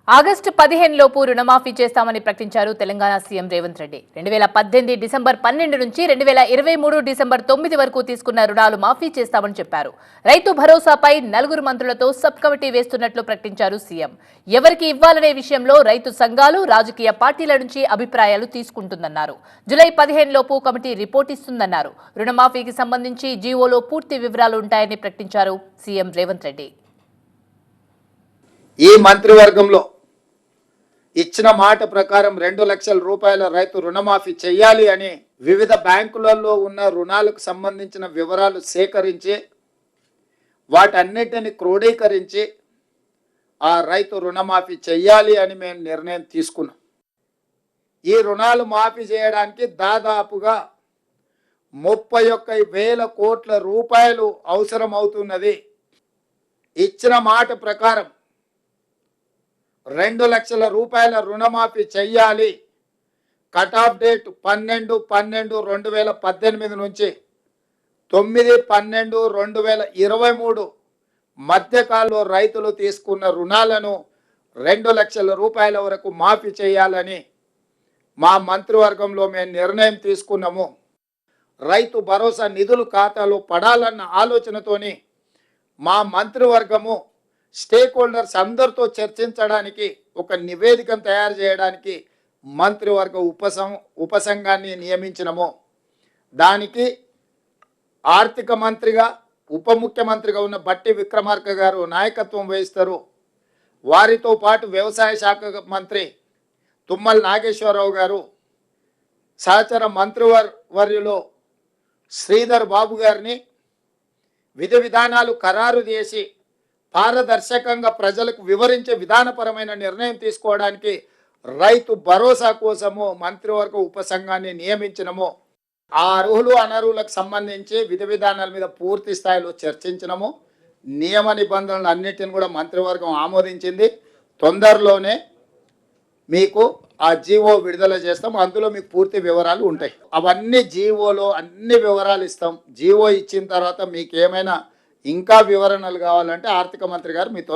August 15 లోపు రుణమాఫీ చేస్తామని ప్రకటించారు తెలంగాణ సీఎం రేవంత్ రెడ్డి. 2018 డిసెంబర్ 12 నుంచి 2023 డిసెంబర్ 9 వరకు తీసుకున్న రుణాలు మాఫీ చేస్తామని చెప్పారు. రైతు భరోసాపై 4 మంత్రులతో సబ్ కమిటీ వేస్తున్నట్లు ప్రకటించారు సీఎం. ఎవరికి ఇవ్వాలనే విషయంలో రైతు సంఘాలు, రాజకీయ పార్టీల నుంచి అభిప్రాయాలు తీసుకుంటుందన్నారు. జూలై 15 లోపు కమిటీ రిపోర్ట్ ఇస్తుందన్నారు. రుణమాఫీకి సంబంధించి జీవోలో పూర్తి వివరాలు ఉంటాయని ప్రకటించారు సీఎం రేవంత్ రెడ్డి. ఈ మంత్రివర్గంలో ఇచ్చిన మాట ప్రకారం 2 లక్షల రూపాయల రైతు రుణమాఫీ చేయాలి అని వివిధ బ్యాంకులలో ఉన్న రుణాలకు సంబంధించిన వివరాలు సేకరించి వాటన్నిటిని క్రోడీకరించి ఆ రైతు రుణమాఫీ చేయాలి అని మేము నిర్ణయం తీసుకున్నాం. ఈ రుణాలు మాఫీ చేయడానికి దాదాపుగా 31,000 కోట్ల రూపాయలు అవసరం అవుతున్నది. ఇచ్చిన మాట ప్రకారం 2 లక్షల రూపాయల రుణమాఫీ చెయ్యాలి. కట్ ఆఫ్ డేట్ 12/12/2018 నుంచి 9/12/2023 మధ్యకాలంలో రైతులు తీసుకున్న రుణాలను 2 లక్షల రూపాయల వరకు మాఫీ చేయాలని మా మంత్రివర్గంలో మేము నిర్ణయం తీసుకున్నాము. రైతు భరోసా నిధులు ఖాతాలో పడాలన్న ఆలోచనతోని మా మంత్రివర్గము స్టేక్ హోల్డర్స్ అందరితో చర్చించడానికి ఒక నివేదికను తయారు చేయడానికి మంత్రివర్గ ఉపసంఘాన్ని నియమించినము. దానికి ఆర్థిక మంత్రిగా ఉప ముఖ్యమంత్రిగా ఉన్న బట్టి విక్రమార్క గారు నాయకత్వం వహిస్తారు. వారితో పాటు వ్యవసాయ శాఖ మంత్రి తుమ్మల నాగేశ్వరరావు గారు, సహచర మంత్రివర్యులో శ్రీధర్ బాబు గారిని విధి విధానాలు ఖరారు చేసి పారదర్శకంగా ప్రజలకు వివరించే విధానపరమైన నిర్ణయం తీసుకోవడానికి రైతు భరోసా కోసము మంత్రివర్గ ఉపసంఘాన్ని నియమించినము. ఆ అర్హులు అనర్హులకు సంబంధించి విధి విధానాల మీద పూర్తి స్థాయిలో చర్చించినము. నియమ నిబంధనలు అన్నిటిని కూడా మంత్రివర్గం ఆమోదించింది. తొందరలోనే మీకు ఆ జీవో విడుదల చేస్తాం. అందులో మీకు పూర్తి వివరాలు ఉంటాయి. అవన్నీ జీవోలో అన్ని వివరాలు ఇస్తాం. జీవో ఇచ్చిన తర్వాత మీకు ఏమైనా ఇంకా వివరణలు కావాలంటే ఆర్థిక మంత్రి గారు మీతో